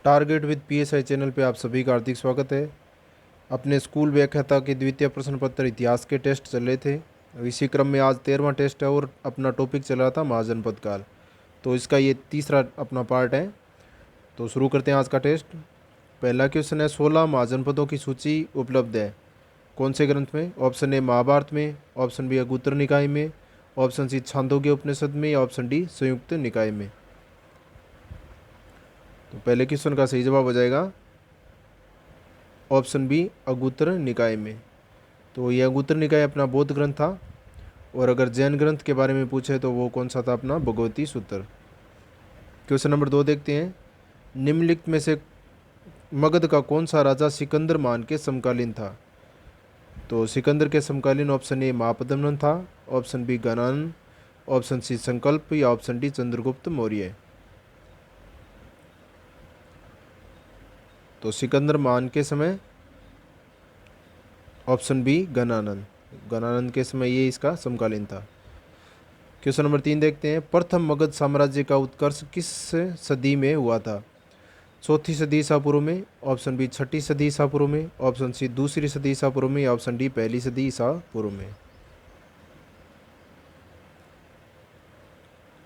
Target with PSI channel पे आप सभी का हार्दिक स्वागत है। अपने स्कूल व्याख्याता के द्वितीय प्रश्न पत्र इतिहास के टेस्ट चल रहे थे। इसी क्रम में आज 13वां टेस्ट है और अपना टॉपिक चल रहा था महाजनपद काल। तो इसका ये तीसरा अपना पार्ट है। तो शुरू करते हैं आज का टेस्ट। पहला क्वेश्चन है, 16 महाजनपदों की सूची उपलब्ध है कौन से ग्रंथ में? ऑप्शन ए महाभारत में, ऑप्शन बी अगुत्र निकाय में, ऑप्शन सी छांदोग्य उपनिषद में या ऑप्शन डी संयुक्त निकाय में। तो पहले क्वेश्चन का सही जवाब हो जाएगा ऑप्शन बी अगुत्र निकाय में। तो ये अगुत्र निकाय अपना बौद्ध ग्रंथ था। और अगर जैन ग्रंथ के बारे में पूछे तो वो कौन सा था? अपना भगवती सूत्र। क्वेश्चन नंबर 2 देखते हैं, निम्नलिखित में से मगध का कौन सा राजा सिकंदर महान के समकालीन था? तो सिकंदर के समकालीन ऑप्शन ए महापद्मनंद था, ऑप्शन बी गणानन, ऑप्शन सी संकल्प या ऑप्शन डी चंद्रगुप्त मौर्य। तो सिकंदर महान के समय ऑप्शन बी गणानन, गणानन के समय ये इसका समकालीन था। क्वेश्चन नंबर 3 देखते हैं, प्रथम मगध साम्राज्य का उत्कर्ष किस सदी में हुआ था? चौथी सदी ईसा पूर्व में, ऑप्शन बी छठी सदी ईसा पूर्व में, ऑप्शन सी दूसरी सदी ईसा पूर्व में या ऑप्शन डी पहली सदी ईसा पूर्व में।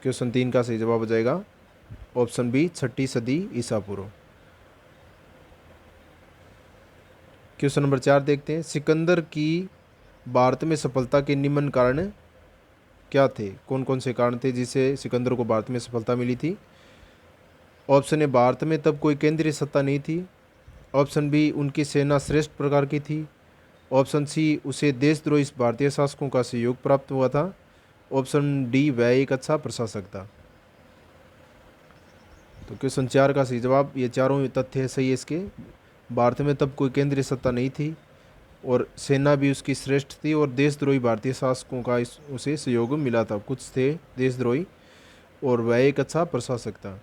क्वेश्चन 3 का सही जवाब हो जाएगा ऑप्शन बी छठी सदी ईसा पूर्व। क्वेश्चन नंबर 4 देखते हैं, सिकंदर की भारत में सफलता के निम्न कारण क्या थे? कौन कौन से कारण थे जिससे सिकंदर को भारत में सफलता मिली थी? ऑप्शन ए भारत में तब कोई केंद्रीय सत्ता नहीं थी, ऑप्शन बी उनकी सेना श्रेष्ठ प्रकार की थी, ऑप्शन सी उसे देशद्रोही भारतीय शासकों का सहयोग प्राप्त हुआ था, ऑप्शन डी वह एक अच्छा प्रशासक था। तो क्वेश्चन 4 का सही जवाब, ये चारों तथ्य सही है इसके। भारत में तब कोई केंद्रीय सत्ता नहीं थी और सेना भी उसकी श्रेष्ठ थी और देशद्रोही भारतीय शासकों का उसे सहयोग मिला था, कुछ थे देशद्रोही, और वह एक अच्छा प्रशासक था।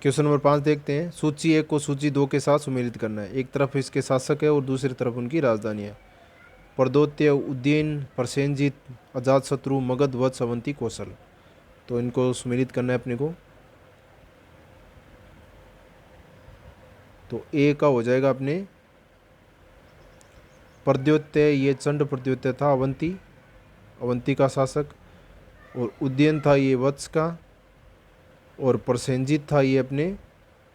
क्वेश्चन नंबर 5 देखते हैं, सूची 1 को सूची 2 के साथ सुमेलित करना है। एक तरफ इसके शासक है और दूसरी तरफ उनकी राजधानी है। प्रदोत्य, उज्जैन, प्रसेनजीत, अजातशत्रु, मगध, वत्स, अवंती, कौशल। तो इनको सुमेलित करना है अपने को। तो ए का हो जाएगा अपने प्रद्योत्य, ये चंड प्रद्योत्य था अवंती का शासक, और उज्जैन था ये वत्स का, और प्रसेनजीत था ये अपने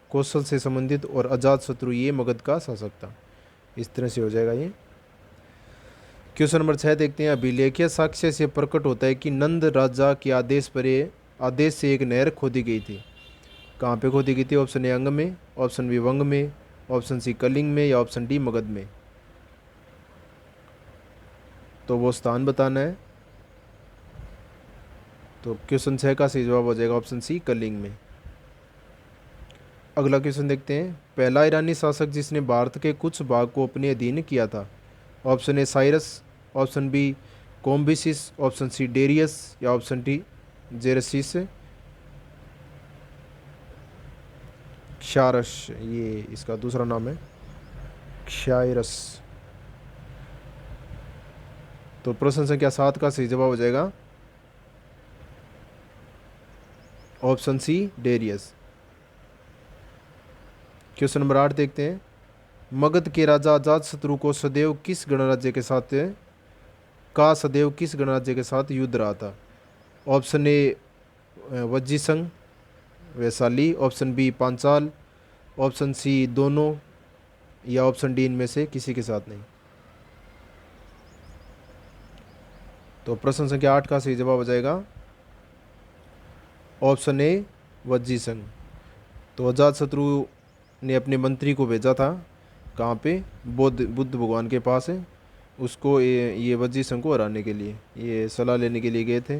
कौशल से संबंधित, और अजातशत्रु ये मगध का शासक था। इस तरह से हो जाएगा ये। क्वेश्चन नंबर 6 देखते हैं, अभिलेखीय साक्ष्य से प्रकट होता है कि नंद राजा के आदेश से एक नहर खोदी गई थी। कहाँ पे खोदी गई थी? ऑप्शन ए अंग में, ऑप्शन बी वंग में, ऑप्शन सी कलिंग में या ऑप्शन डी मगध में। तो वो स्थान बताना है। तो क्वेश्चन 6 का सही जवाब हो जाएगा ऑप्शन सी कलिंग में। अगला क्वेश्चन देखते हैं, पहला ईरानी शासक जिसने भारत के कुछ भाग को अपने अधीन किया था। Option A Cyrus, option B Cambyses, option C Darius या ऑप्शन डी जेरसिस। क्षारस, ये इसका दूसरा नाम है, क्षायरस। तो प्रश्न संख्या 7 का सही जवाब हो जाएगा option C Darius. Question number 8 देखते हैं, मगध के राजा अजातशत्रु को सदैव किस गणराज्य के साथ युद्ध रहा था? Option A Vajjisangh Vaishali, option B Panchal, option C दोनों या ऑप्शन डी इनमें से किसी के साथ नहीं। तो प्रश्न संख्या 8 का सही जवाब हो जाएगा ऑप्शन ए वज्जीसंग। तो अजातशत्रु ने अपने मंत्री को भेजा था कहाँ पे? बुद्ध भगवान के पास है, उसको ये वज्जीसंग को हराने के लिए, ये सलाह लेने के लिए गए थे।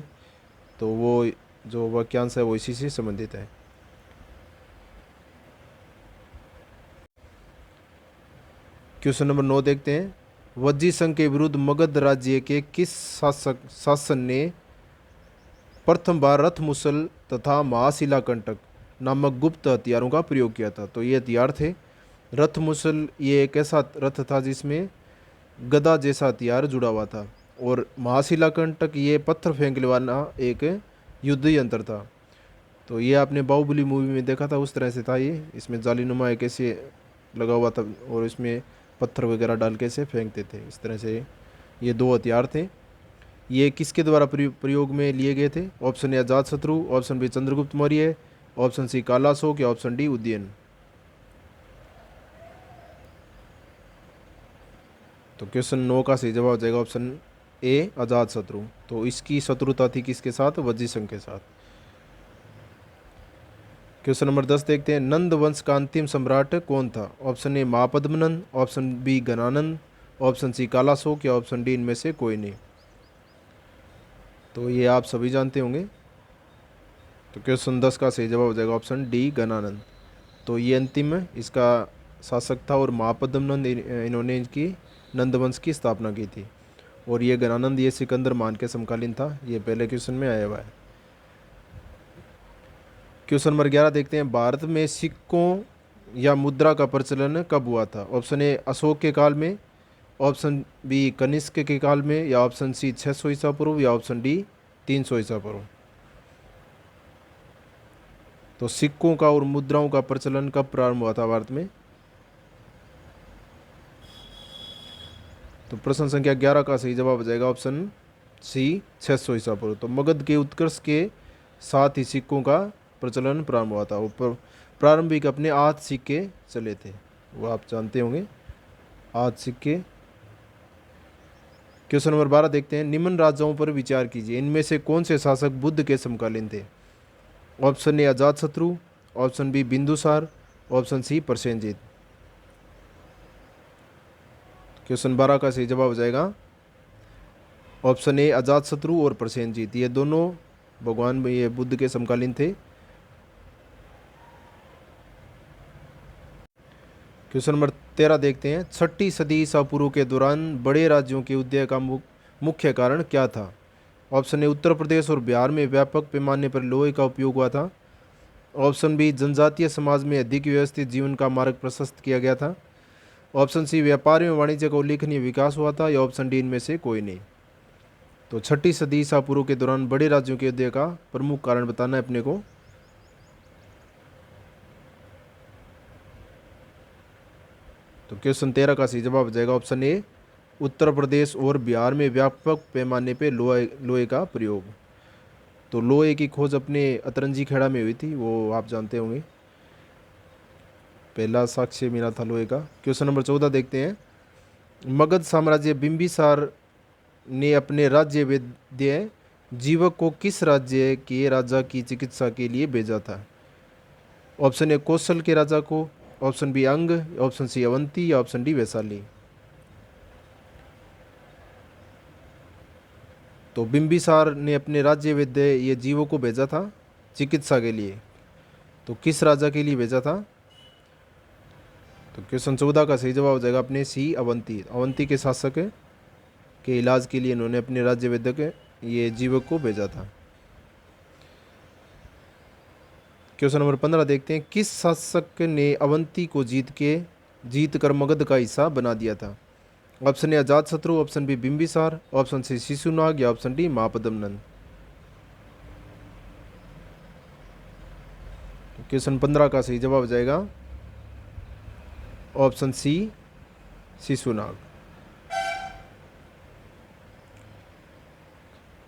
तो वो जो वाक्यांश है वो इसी से संबंधित है। क्वेश्चन नंबर 9 देखते हैं, वज्जीसंग के विरुद्ध मगध राज्य के किस शासन ने प्रथम बार रथ मुसल तथा महाशिलाकंटक नामक गुप्त हथियारों का प्रयोग किया था? तो ये हथियार थे रथ मुसल, ये एक ऐसा रथ था जिसमें गदा जैसा हथियार जुड़ा हुआ था, और महाशिलाकंटक ये पत्थर फेंकने वाला एक युद्ध यंत्र था। तो ये आपने बाहुबली मूवी में देखा था, उस तरह से था ये। इसमें जालीनुमा एक ऐसे लगा हुआ था और इसमें पत्थर वगैरह डाल के ऐसे फेंकते थे इस तरह से। ये दो हथियार थे। ये किसके द्वारा प्रयोग में लिए गए थे? Option A Ajatashatru, option B Chandragupta Maurya, option C Kala Ashoka या ऑप्शन डी उदयन। तो क्वेश्चन 9 का सही जवाब हो जाएगा ऑप्शन ए अजातशत्रु। तो इसकी शत्रुता थी किसके साथ? वज्जीसंघ के साथ। क्वेश्चन नंबर 10 देखते हैं, नंद वंश का अंतिम सम्राट कौन था? Option A Mahapadmananda, option B Ghananand, option C Kalashoka या ऑप्शन डी इनमें से कोई नहीं। तो ये आप सभी जानते होंगे। तो क्वेश्चन 10 का सही जवाब हो जाएगा ऑप्शन डी गणानंद। तो ये अंतिम है इसका शासक था और महापद्मनंद इन्होंने इनकी नंदवंश की स्थापना की थी। और ये गणानंद ये सिकंदर मान के समकालीन था। ये पहले क्वेश्चन में आया हुआ है। क्वेश्चन नंबर 11 देखते हैं, भारत में सिक्कों या मुद्रा का प्रचलन कब हुआ था? ऑप्शन ए अशोक के काल में, ऑप्शन बी कनिष्क के काल में, या ऑप्शन सी 600 ईसा पूर्व, या ऑप्शन डी 300 ईसा पूर्व। तो सिक्कों का और मुद्राओं का प्रचलन कब प्रारंभ हुआ था भारत में? तो प्रश्न संख्या 11 का सही जवाब हो जाएगा ऑप्शन सी 600 ईसा पूर्व। तो मगध के उत्कर्ष के साथ ही सिक्कों का प्रचलन प्रारंभ हुआ था। वो प्रारंभिक अपने 8 सिक्के चले थे, वो आप जानते होंगे 8 सिक्के। क्वेश्चन नंबर 12 देखते हैं, निम्न राजाओं पर विचार कीजिए, इनमें से कौन से शासक बुद्ध के समकालीन थे? Option A Ajatashatru, option B Bindusara, option C Prasenjit. Question 12 का सही जवाब हो जाएगा ऑप्शन ए अजातशत्रु और प्रसेनजीत। ये दोनों भगवान ये बुद्ध के समकालीन थे। क्वेश्चन नंबर 13 देखते हैं, 6ठी सदी ईसा पूर्व के दौरान बड़े राज्यों के उदय का मुख्य कारण क्या था? ऑप्शन ए उत्तर प्रदेश और बिहार में व्यापक पैमाने पर लोहे का उपयोग हुआ था, ऑप्शन बी जनजातीय समाज में अधिक व्यवस्थित जीवन का मार्ग प्रशस्त किया गया था, ऑप्शन सी व्यापार एवं वाणिज्य का उल्लेखनीय विकास हुआ था, या ऑप्शन डी इनमें से कोई नहीं। तो 6ठी सदी ईसा पूर्व के दौरान बड़े राज्यों के उदय का प्रमुख कारण बताना है अपने को। तो क्वेश्चन 13 का सही जवाब हो जाएगा ऑप्शन ए उत्तर प्रदेश और बिहार में व्यापक पैमाने पे लोहे का प्रयोग। तो लोहे की खोज अपने अतरंजी खेड़ा में हुई थी, वो आप जानते होंगे, पहला साक्ष्य मिला था लोहे का। क्वेश्चन नंबर 14 देखते हैं, मगध साम्राज्य बिंबिसार ने अपने राज्य वैद्य जीवक को किस राज्य के राजा की चिकित्सा के लिए भेजा था? ऑप्शन ए कौशल के राजा को, ऑप्शन बी अंग, ऑप्शन सी अवंती, या ऑप्शन डी वैशाली। तो बिंबिसार ने अपने राज्य वैद्य ये जीवों को भेजा था चिकित्सा के लिए। तो किस राजा के लिए भेजा था? तो क्वेश्चन 14 का सही जवाब हो जाएगा अपने सी अवंती। अवंती के शासक के इलाज के लिए इन्होंने अपने राज्य वैद्य के ये जीवक को भेजा था। क्वेश्चन नंबर 15 देखते हैं, किस शासक ने अवंती को जीत कर मगध का हिस्सा बना दिया था? Option A Ajatashatru, option B Bimbisara, option C Shishunaga, या ऑप्शन डी महापद्मनंद। क्वेश्चन 15 का सही जवाब हो जाएगा option C Shishunaga.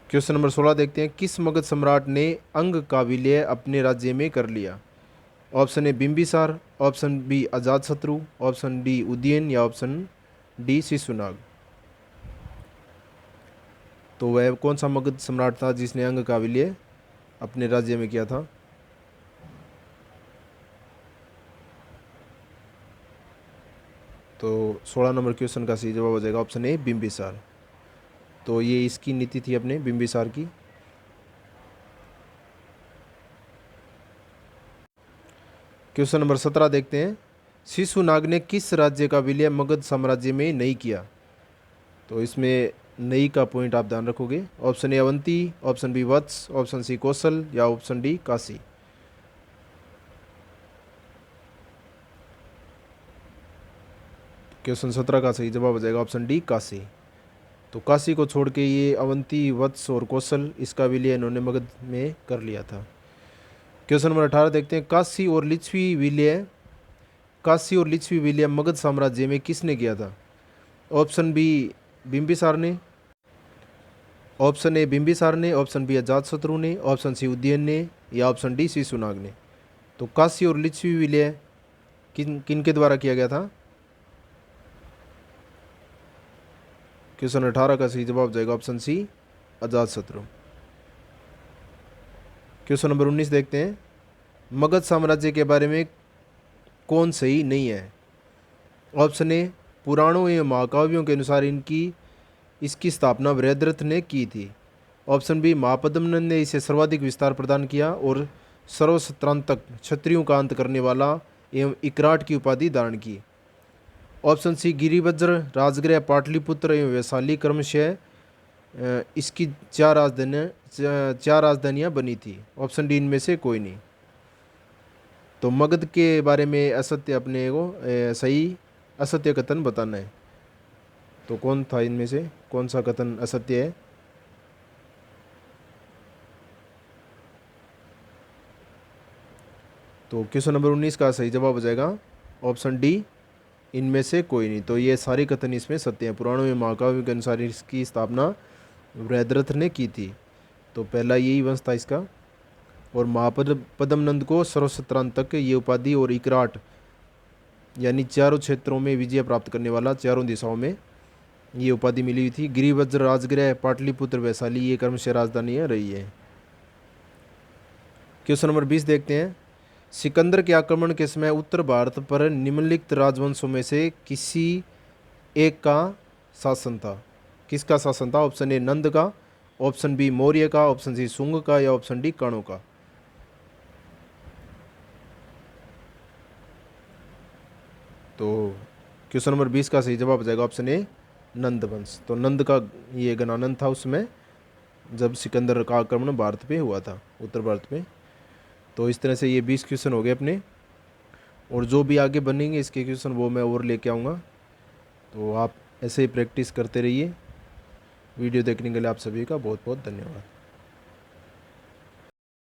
Question number 16 देखते हैं, किस मगध सम्राट ने अंग का विलय अपने राज्य में कर लिया? Option A Bimbisara, option B Ajatashatru, option D Udayin, या ऑप्शन डी शिशुनाग। तो वह कौन सा मगध सम्राट था जिसने अंग का विलय अपने राज्य में किया था? तो 16 नंबर क्वेश्चन का सही जवाब हो जाएगा ऑप्शन ए बिंबिसार। तो ये इसकी नीति थी अपने बिंबिसार की। क्वेश्चन नंबर 17 देखते हैं, शिशुनाग ने किस राज्य का विलय मगध साम्राज्य में नहीं किया? तो इसमें नई का पॉइंट आप ध्यान रखोगे। Option A Avanti, option B Vatsa, option C Kaushal, या ऑप्शन डी काशी। क्वेश्चन 17 का सही जवाब हो जाएगा ऑप्शन डी काशी। तो काशी को छोड़ के ये अवंती, वत्स और कौशल इसका विलय इन्होंने मगध में कर लिया था। क्वेश्चन नंबर 18 देखते हैं। काशी और लिच्छवी विलय मगध साम्राज्य में किसने किया था? ऑप्शन बी बिंबिसार ने, ऑप्शन ए बिंबिसार ने, ऑप्शन बी अजातशत्रु ने, ऑप्शन सी उदयन ने, या ऑप्शन डी शिशुनाग ने। तो काशी और लिच्छवी विलय किन के द्वारा किया गया था? क्वेश्चन 18 का सही जवाब जाएगा option C Ajatashatru. Question number 19 देखते हैं। मगध साम्राज्य के बारे में कौन सही नहीं है? ऑप्शन ए पुराणों एवं महाकाव्यों के अनुसार इसकी स्थापना वृहद्रथ ने की थी। ऑप्शन बी महापद्मनंद ने इसे सर्वाधिक विस्तार प्रदान किया और सर्वसत्रांतक क्षत्रियों का अंत करने वाला एवं इकराट की उपाधि धारण की। ऑप्शन सी गिरिवज्र, राजगृह, पाटलिपुत्र एवं वैशाली क्रमशः इसकी चार राजधानियाँ बनी थी। ऑप्शन डी इनमें से कोई नहीं। तो मगध के बारे में असत्य अपने को सही असत्य कथन बताना है। तो कौन था इनमें से, कौन सा कथन असत्य है? तो क्वेश्चन नंबर 19 का सही जवाब हो जाएगा ऑप्शन डी इनमें से कोई नहीं। तो ये सारी कथन इसमें सत्य हैं। पुराणों में महाकाव्यों के अनुसार इसकी स्थापना वृहद्रथ ने की थी। तो पहला यही वंश था इसका। और महापद्मनंद को सर्वसत्रांतक ये उपाधि और इकराट यानी चारों क्षेत्रों में विजय प्राप्त करने वाला, चारों दिशाओं में ये उपाधि मिली हुई थी। गिरिवज्र, राजगृह, पाटलिपुत्र, वैशाली ये क्रमशः राजधानियाँ रही है। क्वेश्चन नंबर 20 देखते हैं। सिकंदर के आक्रमण के समय उत्तर भारत पर निम्नलिखित राजवंशों में से किसी एक का शासन था? किसका शासन था? ऑप्शन ए नंद का, ऑप्शन बी मौर्य का, ऑप्शन सी शुंग का, या ऑप्शन डी कणों का। तो क्वेश्चन नंबर 20 का सही जवाब हो जाएगा ऑप्शन ए नंद वंश। तो नंद का ये गणानंद था उसमें जब सिकंदर का आक्रमण भारत पे हुआ था, उत्तर भारत में। तो इस तरह से ये 20 क्वेश्चन हो गए अपने। और जो भी आगे बनेंगे इसके क्वेश्चन वो मैं और लेके आऊँगा। तो आप ऐसे ही प्रैक्टिस करते रहिए। वीडियो देखने के लिए आप सभी का बहुत बहुत धन्यवाद।